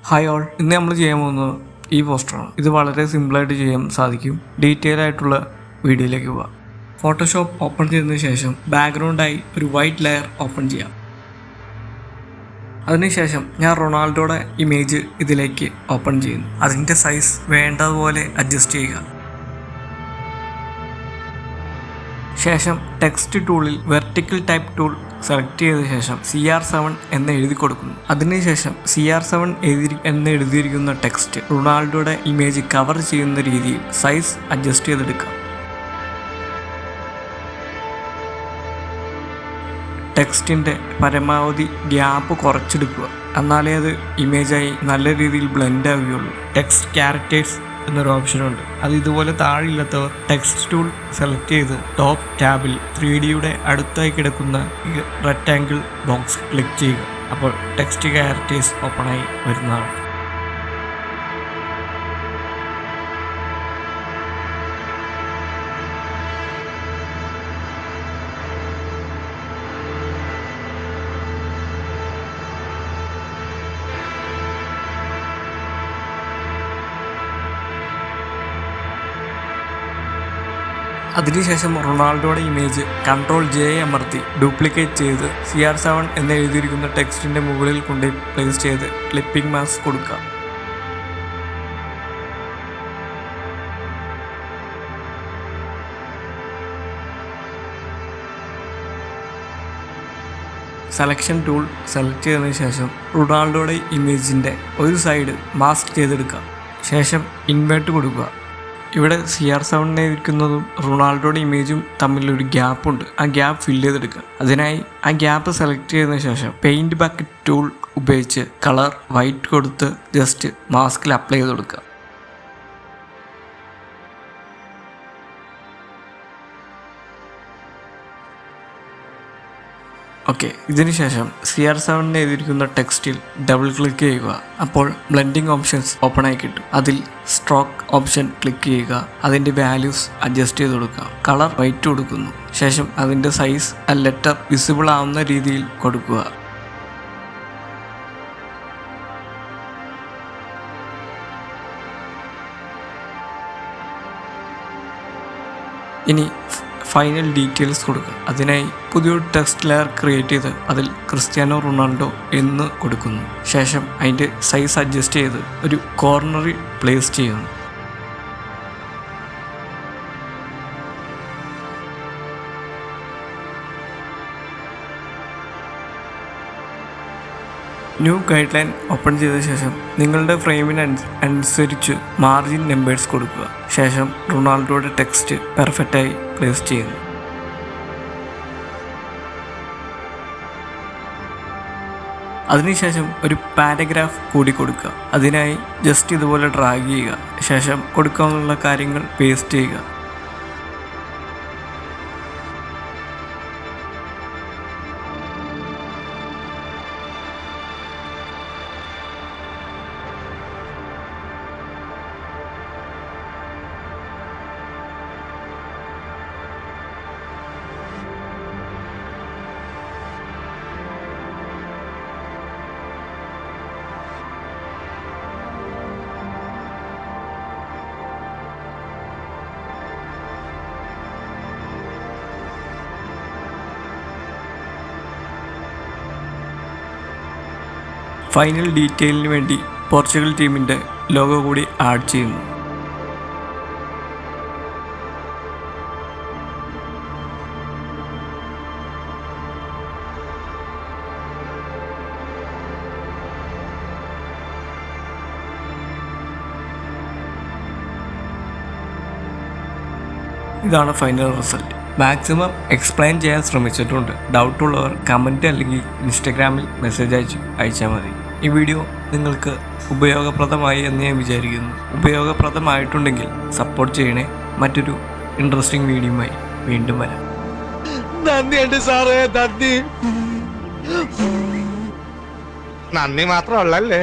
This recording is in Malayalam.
ഹായ് ഓൾ, ഇന്ന് നമ്മൾ ചെയ്യാൻ പോകുന്നത് ഈ പോസ്റ്ററാണ്. ഇത് വളരെ സിമ്പിളായിട്ട് ചെയ്യാൻ സാധിക്കും. ഡീറ്റെയിൽ ആയിട്ടുള്ള വീഡിയോയിലേക്ക് പോവാം. ഫോട്ടോഷോപ്പ് ഓപ്പൺ ചെയ്തതിന് ശേഷം ബാക്ക്ഗ്രൗണ്ടായി ഒരു വൈറ്റ് ലെയർ ഓപ്പൺ ചെയ്യാം. അതിനുശേഷം ഞാൻ റൊണാൾഡോയുടെ ഇമേജ് ഇതിലേക്ക് ഓപ്പൺ ചെയ്യുന്നു. അതിൻ്റെ സൈസ് വേണ്ടതുപോലെ അഡ്ജസ്റ്റ് ചെയ്യുക. ശേഷം ടെക്സ്റ്റ് ടൂളിൽ വെർട്ടിക്കൽ ടൈപ്പ് ടൂൾ സെലക്ട് ചെയ്ത ശേഷം CR7 എന്ന് എഴുതി കൊടുക്കുന്നു. അതിനുശേഷം CR7 എന്ന് എഴുതിയിരിക്കുന്ന ടെക്സ്റ്റ് റൊണാൾഡോയുടെ ഇമേജ് കവർ ചെയ്യുന്ന രീതിയിൽ സൈസ് അഡ്ജസ്റ്റ് ചെയ്തെടുക്കാം. ടെക്സ്റ്റിൻ്റെ പരമാവധി ഗ്യാപ്പ് കുറച്ചെടുക്കുക, എന്നാലേ അത് ഇമേജായി നല്ല രീതിയിൽ ബ്ലെൻഡ് ആവുകയുള്ളൂ. ടെക്സ്റ്റ് ക്യാരക്ടേഴ്സ് എന്നൊരു ഓപ്ഷനുണ്ട്. അത് ഇതുപോലെ താഴെയില്ലാത്തവർ ടെക്സ്റ്റ് ടൂൾ സെലക്ട് ചെയ്ത് ടോപ്പ് ടാബിൽ 3Dയുടെ അടുത്തായി കിടക്കുന്ന ഈ റെക്റ്റാങ്കിൾ ബോക്സ് ക്ലിക്ക് ചെയ്യുക. അപ്പോൾ ടെക്സ്റ്റ് ക്യാരക്ടേഴ്സ് ഓപ്പണായി വരുന്നതാണ്. അതിനുശേഷം റൊണാൾഡോയുടെ ഇമേജ് Ctrl+J അമർത്തി ഡ്യൂപ്ലിക്കേറ്റ് ചെയ്ത് CR7 എന്ന് എഴുതിയിരിക്കുന്ന ടെക്സ്റ്റിൻ്റെ മുകളിൽ കൊണ്ട് പ്ലേസ് ചെയ്ത് ക്ലിപ്പിംഗ് മാസ്ക് കൊടുക്കുക. സെലക്ഷൻ ടൂൾ സെലക്ട് ചെയ്തതിനു ശേഷം റൊണാൾഡോയുടെ ഇമേജിൻ്റെ ഒരു സൈഡ് മാസ്ക് ചെയ്തെടുക്കുക. ശേഷം ഇൻവേർട്ട് കൊടുക്കുക. ഇവിടെ CR7 ഇരിക്കുന്നതും റൊണാൾഡോയുടെ ഇമേജും തമ്മിലൊരു ഗ്യാപ്പുണ്ട്. ആ ഗ്യാപ്പ് ഫില്ല് ചെയ്തെടുക്കുക. അതിനായി ആ ഗ്യാപ്പ് സെലക്ട് ചെയ്തതിനു ശേഷം പെയിൻറ് ബക്കറ്റ് ടൂൾ ഉപയോഗിച്ച് കളർ വൈറ്റ് കൊടുത്ത് ജസ്റ്റ് മാസ്കിൽ അപ്ലൈ ചെയ്ത് കൊടുക്കുക. ഓക്കെ, ഇതിനുശേഷം CR7 എഴുതിയിരിക്കുന്ന ടെക്സ്റ്റിൽ ഡബിൾ ക്ലിക്ക് ചെയ്യുക. അപ്പോൾ ബ്ലെൻഡിങ് ഓപ്ഷൻസ് ഓപ്പൺ ആയി കിട്ടും. അതിൽ സ്ട്രോക്ക് ഓപ്ഷൻ ക്ലിക്ക് ചെയ്യുക. അതിൻ്റെ വാല്യൂസ് അഡ്ജസ്റ്റ് ചെയ്ത് കൊടുക്കുക. കളർ വൈറ്റ് കൊടുക്കുന്നു. ശേഷം അതിൻ്റെ സൈസ് ആ ലെറ്റർ വിസിബിൾ ആവുന്ന രീതിയിൽ കൊടുക്കുക. ഇനി ഫൈനൽ ഡീറ്റെയിൽസ് കൊടുക്കുക. അതിനായി പുതിയൊരു ടെക്സ്റ്റ് ലെയർ ക്രിയേറ്റ് ചെയ്ത് അതിൽ ക്രിസ്ത്യാനോ റൊണാൾഡോ എന്ന് കൊടുക്കുന്നു. ശേഷം അതിൻ്റെ സൈസ് അഡ്ജസ്റ്റ് ചെയ്ത് ഒരു കോർണറിൽ പ്ലേസ് ചെയ്യുന്നു. ന്യൂ ഗൈഡ് ലൈൻ ഓപ്പൺ ചെയ്ത ശേഷം നിങ്ങളുടെ ഫ്രെയിമിന് അനുസരിച്ച് മാർജിൻ നമ്പേഴ്സ് കൊടുക്കുക. ശേഷം റൊണാൾഡോയുടെ ടെക്സ്റ്റ് പെർഫെക്റ്റായി പ്ലേസ് ചെയ്യുന്നു. അതിനുശേഷം ഒരു പാരഗ്രാഫ് കൂടി കൊടുക്കുക. അതിനായി ജസ്റ്റ് ഇതുപോലെ ഡ്രാഗ് ചെയ്യുക. ശേഷം കൊടുക്കാനുള്ള കാര്യങ്ങൾ പേസ്റ്റ് ചെയ്യുക. ഫൈനൽ ഡീറ്റെയിലിന് വേണ്ടി പോർച്ചുഗൽ ടീമിൻ്റെ ലോഗോ കൂടി ആഡ് ചെയ്യുന്നു. ഇതാണ് ഫൈനൽ റിസൾട്ട്. മാക്സിമം എക്സ്പ്ലെയിൻ ചെയ്യാൻ ശ്രമിച്ചിട്ടുണ്ട്. ഡൗട്ടുള്ളവർ കമൻറ്റ് അല്ലെങ്കിൽ ഇൻസ്റ്റഗ്രാമിൽ മെസ്സേജ് അയച്ചാൽ മതി. ഈ വീഡിയോ നിങ്ങൾക്ക് ഉപയോഗപ്രദമായി എന്ന് ഞാൻ വിചാരിക്കുന്നു. ഉപയോഗപ്രദമായിട്ടുണ്ടെങ്കിൽ സപ്പോർട്ട് ചെയ്യണേ. മറ്റൊരു ഇൻട്രസ്റ്റിംഗ് വീഡിയോയുമായി വീണ്ടും വരാം. നന്ദിയുണ്ട് സാറേ, നന്ദി. നന്ദി മാത്രമല്ലേ.